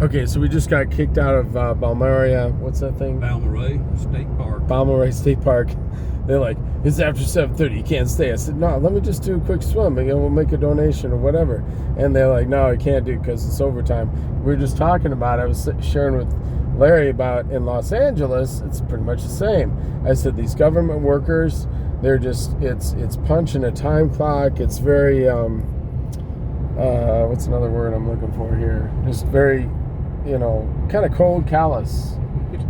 Okay, so we just got kicked out of Balmoral. What's that thing? Balmoral State Park. Balmoral State Park. They're like, it's after 7:30. You can't stay. I said, no, let me just do a quick swim. And we'll make a donation or whatever. And they're like, no, I can't do it because it's overtime. We were just talking about. I was sharing with Larry about in Los Angeles. It's pretty much the same. I said these government workers, they're just it's punching a time clock. It's very what's another word I'm looking for here? Just very, kind of cold, callous.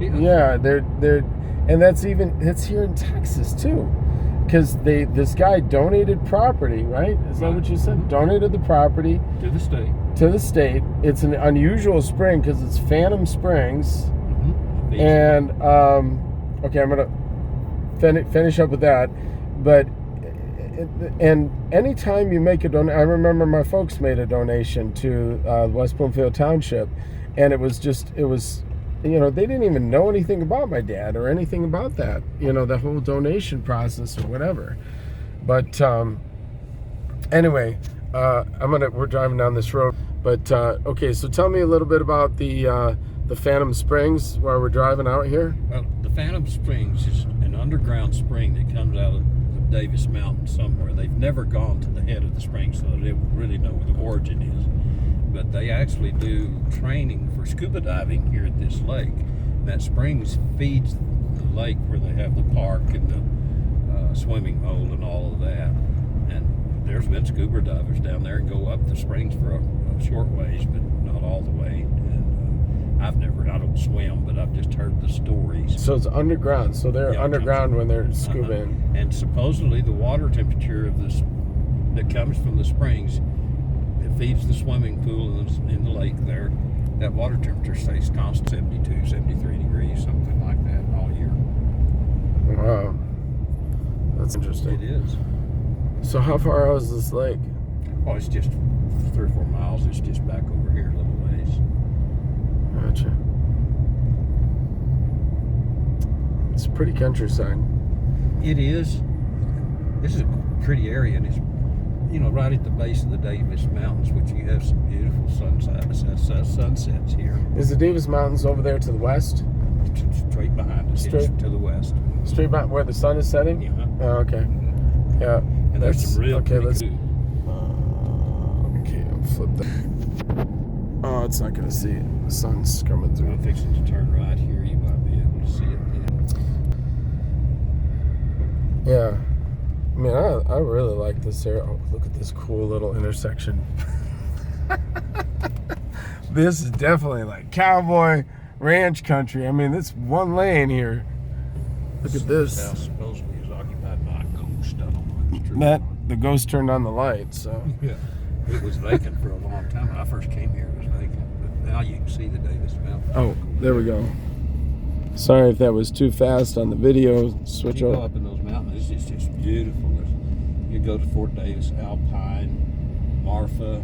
Yeah, they're and it's here in Texas too, because this guy donated property, right? Is that what you said? Mm-hmm. Donated the property to the state. To the state. It's an unusual spring because it's Phantom Springs, mm-hmm. And okay, I'm gonna finish up with that, but. And anytime you make a donation, I remember my folks made a donation to West Bloomfield Township, and it was they didn't even know anything about my dad or anything about that, the whole donation process or whatever. But anyway, we're driving down this road. But okay, so tell me a little bit about the Phantom Springs while we're driving out here. Well, the Phantom Springs is an underground spring that comes out of Davis Mountain somewhere. They've never gone to the head of the spring, so they don't really know where the origin is. But they actually do training for scuba diving here at this lake. That springs feeds the lake where they have the park and the swimming hole and all of that. And there's been scuba divers down there and go up the springs for a short ways, but not all the way. I don't swim, but I've just heard the stories. So it's underground. So they're underground when they're scubaing. And supposedly the water temperature of this that comes from the springs, it feeds the swimming pool in the lake there. That water temperature stays constant, 72, 73 degrees, something like that, all year. Wow. That's interesting. It is. So how far out is this lake? Oh, it's just 3 or 4 miles. It's just back over here a little ways. Gotcha. It's a pretty countryside. It is. This is a pretty area, and it's right at the base of the Davis Mountains, which you have some beautiful sunsets here. Is the Davis Mountains over there to the west? Straight behind us. Straight to the west. Straight behind where the sun is setting? Yeah. Oh, okay. Yeah. And there's some real okay. Let's okay, I'll flip that. Oh, it's not going to see it. The sun's coming through. I'm fixing to turn right here. You might be able to see it. Yeah. I mean, I really like this area. Oh, look at this cool little intersection. This is definitely like cowboy ranch country. I mean, it's one lane here. Look at this. This house supposedly is occupied by a ghost. I don't know if it's true. The ghost turned on the light, so. Yeah. It was vacant for a long time. When I first came here, it was vacant. But now you can see the Davis Mountain. Oh, there we go. Sorry if that was too fast on the video. Switch you over. Go up in those mountains, it's just beautiful. You go to Fort Davis, Alpine, Marfa.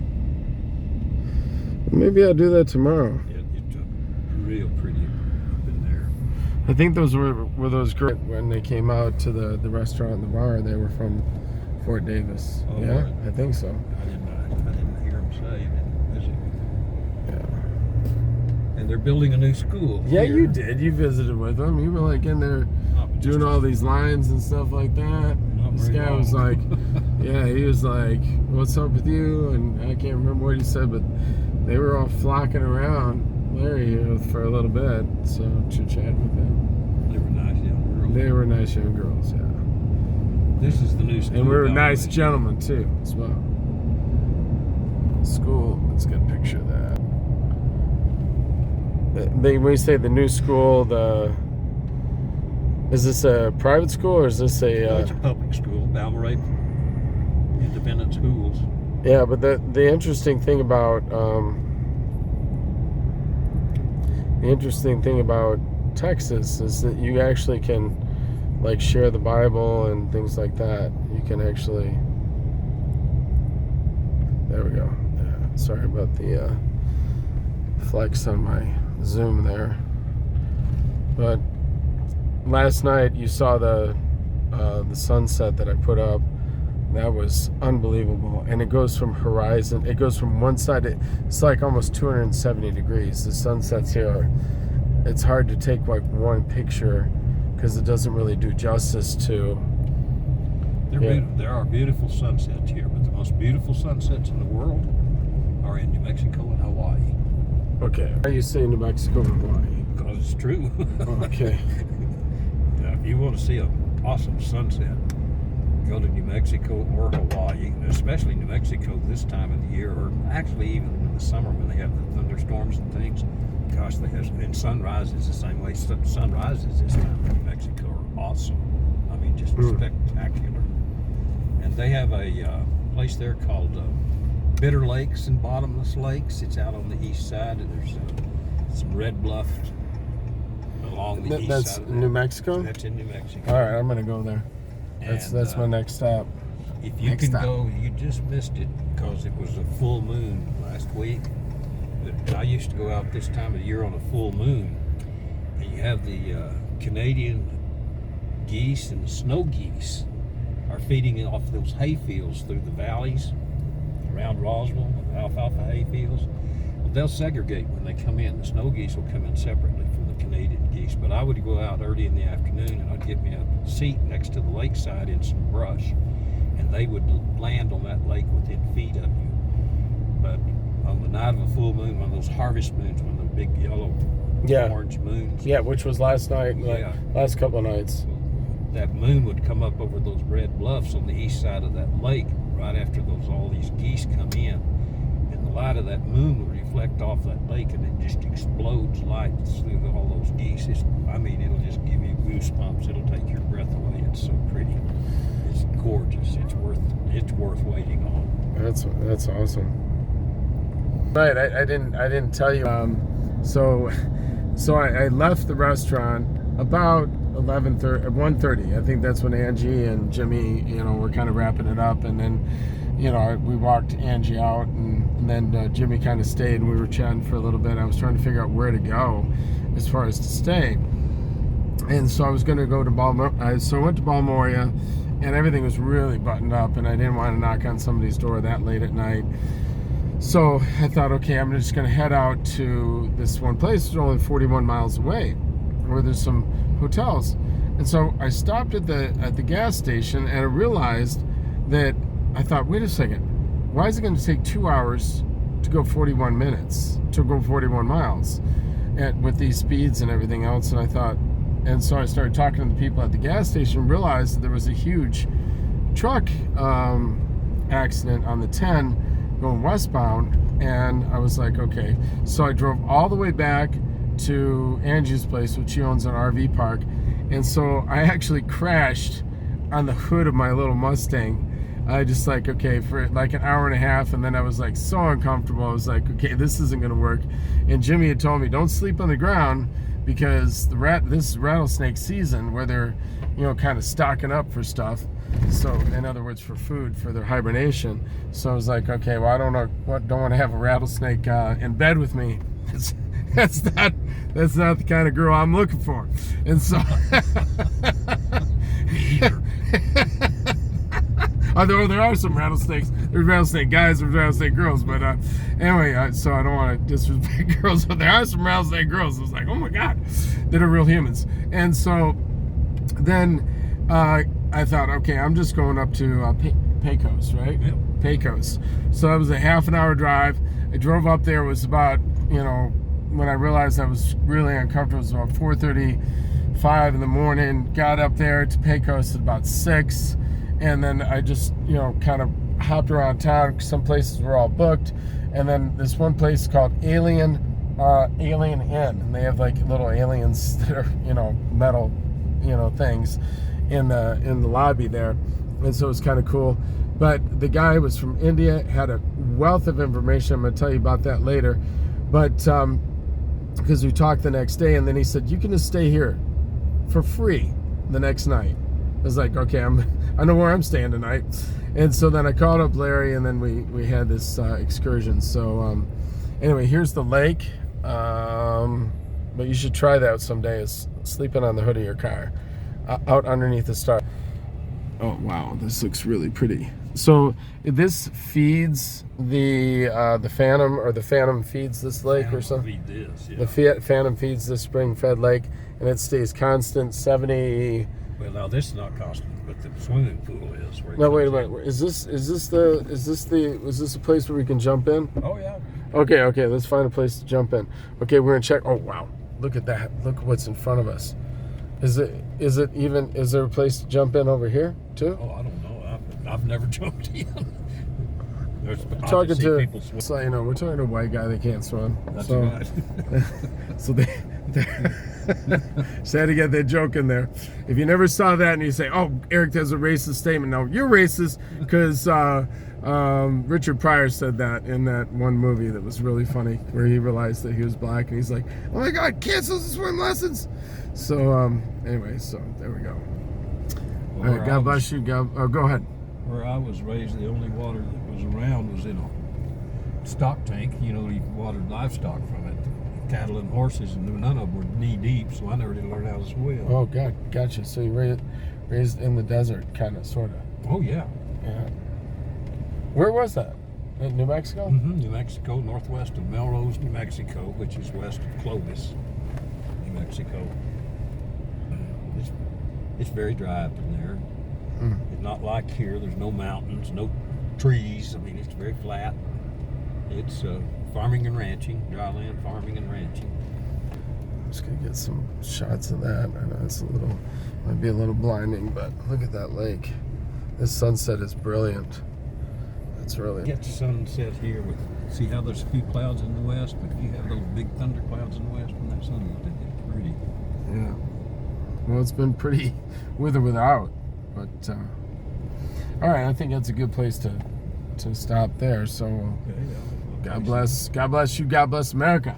Maybe I'll do that tomorrow. It's real pretty up in there. I think those were those girls when they came out to the restaurant and the bar. They were from Fort Davis. Oh, yeah, right. I think so. I didn't hear them say. I didn't visit with them. Yeah. And they're building a new school. Yeah, here. you did. You visited with them. You were like in there doing all these lines and stuff like that. This guy was like, yeah, he was like, what's up with you? And I can't remember what he said, but they were all flocking around Larry for a little bit. So chit-chat with them. They were nice young girls. They were nice young girls, yeah. This is the new school. And we were nice gentlemen, too, as well. School, let's get a picture of that. When you say the new school, is this a private school or is this a... No, it's a public school, Balmoral Independent Schools. Yeah, but the interesting thing about... Texas is that you actually can like share the Bible and things like that. You can actually... There we go. Yeah, sorry about the flex on my Zoom there. But last night you saw the sunset that I put up That was unbelievable. And it goes from horizon, it goes from one side, it's like almost 270 degrees. The sunsets here, it's hard to take like one picture because it doesn't really do justice to. There are beautiful sunsets here, but the most beautiful sunsets in the world are in New Mexico and Hawaii. Okay. Why are you saying New Mexico and Hawaii? Because it's true. Okay. Now, if you want to see an awesome sunset, go to New Mexico or Hawaii, especially New Mexico this time of the year, or actually even in the summer when they have the thunderstorms and things. Gosh, they have, and sunrises the same way. Sunrises this time in New Mexico are awesome. I mean, just spectacular. And they have a place there called Bitter Lakes and Bottomless Lakes. It's out on the east side, and there's some red bluff along the east side. That's New Mexico? That's in New Mexico. All right, I'm going to go there. That's my next stop. If you can go, you just missed it because it was a full moon last week. But I used to go out this time of the year on a full moon, and you have the Canadian geese and the snow geese are feeding off those hay fields through the valleys around Roswell, alfalfa hay fields. Well, they'll segregate when they come in. The snow geese will come in separately from the Canadian geese. But I would go out early in the afternoon and I'd get me a seat next to the lakeside in some brush, and they would land on that lake within feet of you. But on the night of a full moon, one of those harvest moons, one of those big yellow orange moons. Yeah, which was last night, last couple of nights. That moon would come up over those red bluffs on the east side of that lake right after all these geese come in. And the light of that moon would reflect off that lake, and it just explodes light through all those geese. It'll just give you goosebumps. It'll take your breath away. It's so pretty. It's gorgeous. It's worth waiting on. That's awesome. Right, I didn't tell you. So I left the restaurant about 1:30. I think that's when Angie and Jimmy, were kind of wrapping it up, and then, we walked Angie out, and then Jimmy kind of stayed, and we were chatting for a little bit. I was trying to figure out where to go as far as to stay, and so I was going to go to Balmoral. So I went to Balmoral, and everything was really buttoned up, and I didn't want to knock on somebody's door that late at night. So I thought, okay, I'm just going to head out to this one place. It's only 41 miles away, where there's some hotels. And so I stopped at the gas station, and I realized that I thought, wait a second, why is it going to take 2 hours to go 41 miles with these speeds and everything else? And so I started talking to the people at the gas station and realized that there was a huge truck accident on the 10 going westbound, and I was like, okay. So I drove all the way back to Angie's place, which she owns an RV park, and so I actually crashed on the hood of my little Mustang. I just for like an hour and a half, and then I was like so uncomfortable. I was like, okay, this isn't gonna work. And Jimmy had told me, don't sleep on the ground, because this is rattlesnake season, where they're kind of stocking up for stuff. So in other words, for food, for their hibernation. So I was like, okay, well, I don't want to have a rattlesnake in bed with me. That's not the kind of girl I'm looking for. And so although there are some rattlesnakes, there's rattlesnake guys, there's rattlesnake girls, but anyway, so I don't want to disrespect girls, but there are some rattlesnake girls. I was like, oh my God, that are real humans. And so then I thought, okay, I'm just going up to Pecos, right? Yep. Pecos. So that was a half an hour drive. I drove up there. It was about, when I realized I was really uncomfortable, it was about 4:35 in the morning. Got up there to Pecos at about 6. And then I just, kind of hopped around town. Some places were all booked. And then this one place called Alien Inn. And they have like little aliens that are, metal, things in the lobby there. And so it was kind of cool. But the guy was from India, had a wealth of information. I'm going to tell you about that later. But because we talked the next day, and then he said, you can just stay here for free the next night. I was like, okay, I know where I'm staying tonight. And so then I called up Larry, and then we had this excursion. So anyway, here's the lake. But you should try that someday, is sleeping on the hood of your car, out underneath the stars. Oh wow, this looks really pretty. So this feeds the Phantom, or the Phantom feeds this lake, or something. Feed this, yeah. The Phantom feeds this spring-fed lake, and it stays constant 70. Well, now this is not constant, but the swimming pool is. Where it No, wait a comes in. minute. Is this a place where we can jump in? Oh yeah. Okay. Let's find a place to jump in. Okay, we're gonna check. Oh wow, look at that. Look what's in front of us. Is there a place to jump in over here too? Oh, I don't know. I've never jumped in. I Talking just see to, people swim. so, we're talking to a white guy that can't swim. That's so, right. So they just had to get that joke in there. If you never saw that and you say, "Oh, Eric has a racist statement," no, you're racist because Richard Pryor said that in that one movie that was really funny, where he realized that he was black and he's like, "Oh my God, cancel the swim lessons." So anyway, so there we go. All right, God bless you. Go ahead. Where I was raised, the only water that was around was in a stock tank. You watered livestock from it, cattle and horses, and none of them were knee deep, so I never did learn how to swim. Oh, God, gotcha. So you raised in the desert, kind of, sort of. Oh, yeah. Yeah. Where was that? In New Mexico? Mm-hmm. New Mexico, northwest of Melrose, New Mexico, which is west of Clovis, New Mexico. It's very dry up in there. It's not like here. There's no mountains, no trees. I mean, it's very flat. It's farming and ranching, dry land farming and ranching. I'm just gonna get some shots of that. I know it's might be a little blinding, but look at that lake. This sunset is brilliant. It's really. Get the sunset here see how there's a few clouds in the west, but you have those big thunder clouds in the west when that sun it's pretty. Yeah. Well, it's been pretty with or without, but all right. I think that's a good place to stop there. So, Okay, God bless you. God bless America.